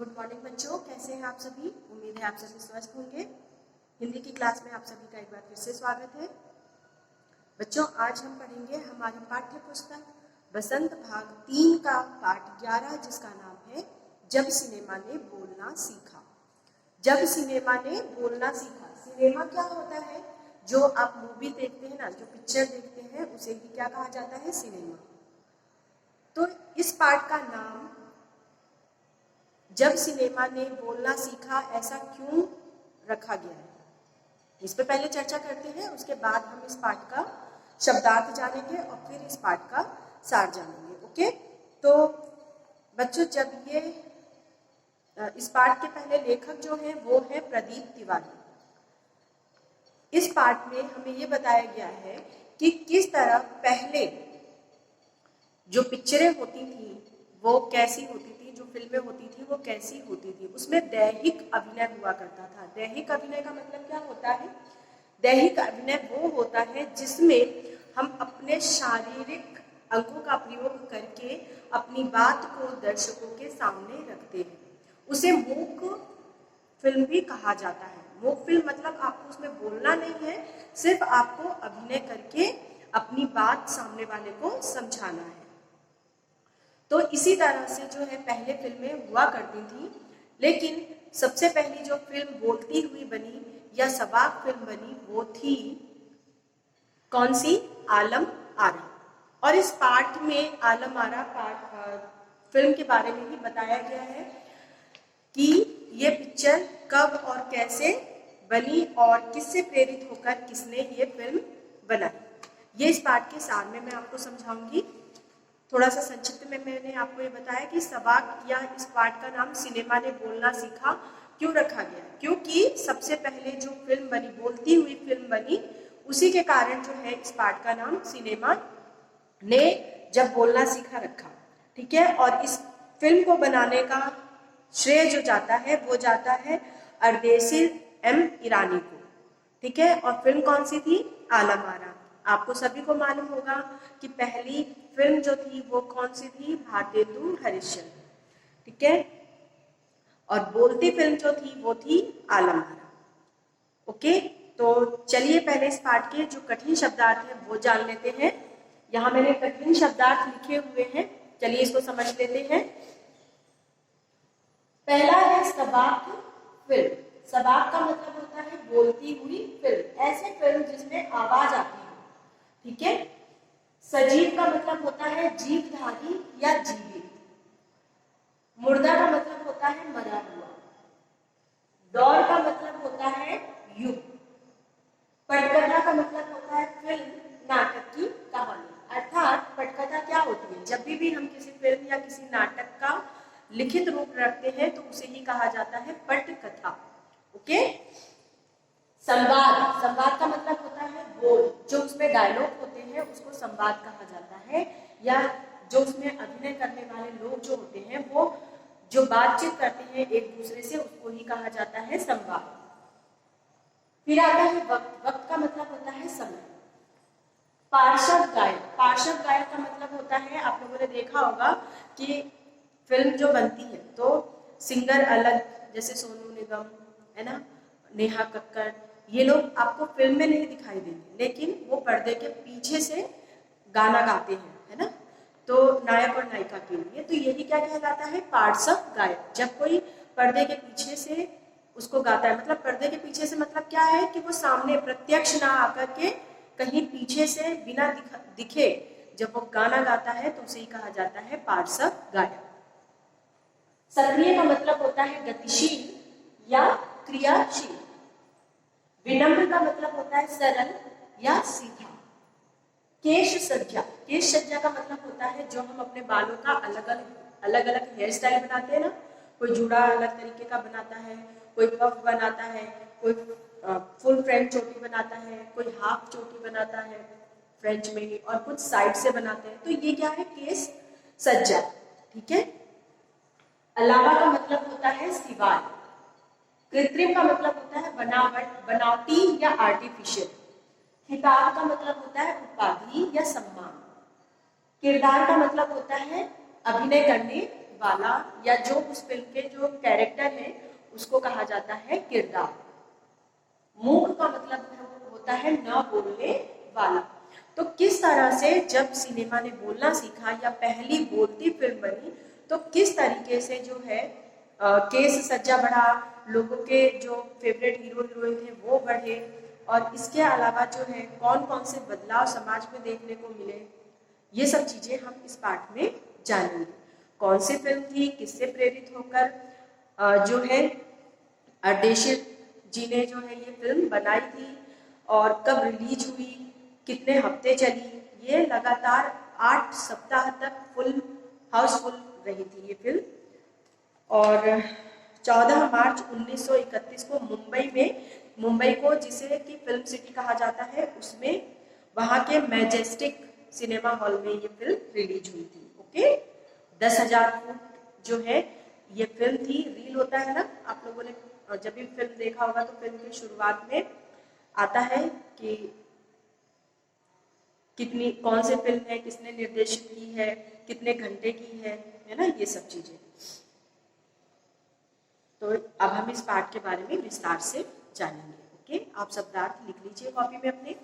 Good morning बच्चों, कैसे हैं आप सभी। उम्मीद है आप सभी स्वस्थ होंगे। हिंदी की क्लास में आप सभी का एक बार फिर से स्वागत है। बच्चों, आज हम पढ़ेंगे हमारी पाठ्य पुस्तक बसंत भाग 3 का पाठ 11, जिसका नाम है जब सिनेमा ने बोलना सीखा। जब सिनेमा ने बोलना सीखा। सिनेमा क्या होता है? जो आप मूवी देखते हैं ना, जो पिक्चर देखते हैं, उसे ही क्या कहा जाता है? सिनेमा। तो इस पाठ का नाम जब सिनेमा ने बोलना सीखा ऐसा क्यों रखा गया है, इस पे पहले चर्चा करते हैं। उसके बाद हम इस पाठ का शब्दार्थ जानेंगे और फिर इस पाठ का सार जानेंगे। ओके, तो बच्चों, जब ये इस पाठ के पहले लेखक जो हैं वो है प्रदीप तिवारी। इस पाठ में हमें ये बताया गया है कि किस तरह पहले जो पिक्चरें होती थी वो कैसी होती थी, जो फिल्में होती थी वो कैसी होती थी। उसमें दैहिक अभिनय हुआ करता था। दैहिक अभिनय का मतलब क्या होता है? दैहिक अभिनय वो होता है जिसमें हम अपने शारीरिक अंगों का प्रयोग करके अपनी बात को दर्शकों के सामने रखते हैं। उसे मूक फिल्म भी कहा जाता है। मूक फिल्म मतलब आपको उसमें बोलना नहीं है, सिर्फ आपको अभिनय करके अपनी बात सामने वाले को समझाना है। तो इसी तरह से जो है पहले फिल्में हुआ करती थी, लेकिन सबसे पहली जो फिल्म बोलती हुई बनी या सबाक फिल्म बनी वो थी कौन सी? आलम आरा। और इस पाठ में आलम आरा फिल्म के बारे में ही बताया गया है कि ये पिक्चर कब और कैसे बनी और किससे प्रेरित होकर किसने ये फिल्म बनाई। ये इस पाठ के सार में मैं आपको समझाऊंगी। थोड़ा सा संक्षिप्त में मैंने आपको ये बताया कि सबाक या इस पाठ का नाम सिनेमा ने बोलना सीखा क्यों रखा गया, क्योंकि सबसे पहले जो फिल्म बनी, बोलती हुई फिल्म बनी, उसी के कारण जो है इस पाठ का नाम सिनेमा ने जब बोलना सीखा रखा। ठीक है, और इस फिल्म को बनाने का श्रेय जो जाता है वो जाता है अरदेशी एम ईरानी को। ठीक है, और फिल्म कौन सी थी? आलम आरा। आपको सभी को मालूम होगा कि पहली फिल्म जो थी वो कौन सी थी? भारतेंदु हरिश्चंद्र। ठीक है, और बोलती फिल्म जो थी वो थी आलम आरा। ओके, तो चलिए पहले इस पाठ के जो कठिन शब्दार्थ है वो जान लेते हैं। यहाँ मैंने कठिन शब्दार्थ लिखे हुए हैं, चलिए इसको समझ लेते हैं। पहला है सबाक फिल्म। सबाक का मतलब होता है बोलती हुई फिल्म, ऐसी फिल्म जिसमें आवाज आती है। ठीक है, सजीव का मतलब होता है जीवधारी या जीवित। मुर्दा का मतलब होता है मरा हुआ। दौर का मतलब होता है युग। पटकथा का मतलब होता है फिल्म नाटक की कहानी। अर्थात पटकथा क्या होती है? जब भी हम किसी फिल्म या किसी नाटक का लिखित रूप रखते हैं तो उसे ही कहा जाता है पटकथा। ओके, संवाद। संवाद का मतलब होता है बोल। जो उसमें डायलॉग होते हैं उसको संवाद कहा जाता है, या जो उसमें अभिनय करने वाले लोग जो होते हैं वो जो बातचीत करते हैं एक दूसरे से, उसको ही कहा जाता है संवाद। फिर आता है वक्त। वक्त का मतलब होता है समय। पार्श्व गायक। पार्श्व गायक का मतलब होता है, आप लोगों ने देखा होगा कि फिल्म जो बनती है तो सिंगर अलग, जैसे सोनू निगम है ना, नेहा कक्कड़, ये लोग आपको फिल्म में नहीं दिखाई देंगे, लेकिन वो पर्दे के पीछे से गाना गाते हैं, है ना, तो नायक और नायिका के लिए। तो यही क्या कहलाता है? पार्श्व गायक। जब कोई पर्दे के पीछे से उसको गाता है, मतलब पर्दे के पीछे से मतलब क्या है कि वो सामने प्रत्यक्ष ना आकर के कहीं पीछे से बिना दिखे जब वो गाना गाता है तो उसे ही कहा जाता है पार्श्व गायक। सक्रिय का मतलब होता है गतिशील या क्रियाशील। विनम्र का मतलब होता है सरल या सीधा। केश सज्जा। केश सज्जा का मतलब होता है जो हम अपने बालों का अलग अलग हेयर स्टाइल बनाते हैं ना, कोई जुड़ा अलग तरीके का बनाता है, कोई पफ बनाता है, कोई फुल फ्रंट चोटी बनाता है, कोई हाफ चोटी बनाता है फ्रेंच में ही, और कुछ साइड से बनाते हैं। तो ये क्या है? केश सज्जा। ठीक है, अलावा का मतलब होता है सिवाय। कृत्रिम का मतलब होता है बनावट, बनावटी या आर्टिफिशियल। खिताब का मतलब होता है उपाधि या सम्मान। किरदार का मतलब होता है अभिनय करने वाला या जो उस फिल्म के जो कैरेक्टर है उसको कहा जाता है किरदार। मूक का मतलब होता है न बोलने वाला। तो किस तरह से जब सिनेमा ने बोलना सीखा या पहली बोलती फिल्म बनी तो किस तरीके से जो है केस सज्जा बढ़ा, लोगों के जो फेवरेट हीरो हीरोइन थे वो बढ़े, और इसके अलावा जो है कौन कौन से बदलाव समाज में देखने को मिले, ये सब चीजें हम इस पाठ में जानेंगे। कौन सी फिल्म थी, किससे प्रेरित होकर जो है अर्देशिर जी ने जो है ये फिल्म बनाई थी, और कब रिलीज हुई, कितने हफ्ते चली, ये लगातार 8 सप्ताह तक फुल हाउसफुल रही थी ये फिल्म। और 14 मार्च 1931 को मुंबई को जिसे कि फिल्म सिटी कहा जाता है, उसमें वहां के मैजेस्टिक सिनेमा हॉल में ये फिल्म रिलीज हुई थी। ओके, 10,000 फुट जो है ये फिल्म थी। रील होता है ना, आप लोगों ने जब भी फिल्म देखा होगा तो फिल्म की शुरुआत में आता है कि कितनी कौन सी फिल्म है, किसने निर्देशित की है, कितने घंटे की है ना, ये सब चीजें। तो अब हम इस पाठ के बारे में विस्तार से जानेंगे। ओके, आप शब्दार्थ लिख लीजिए कॉपी में अपने।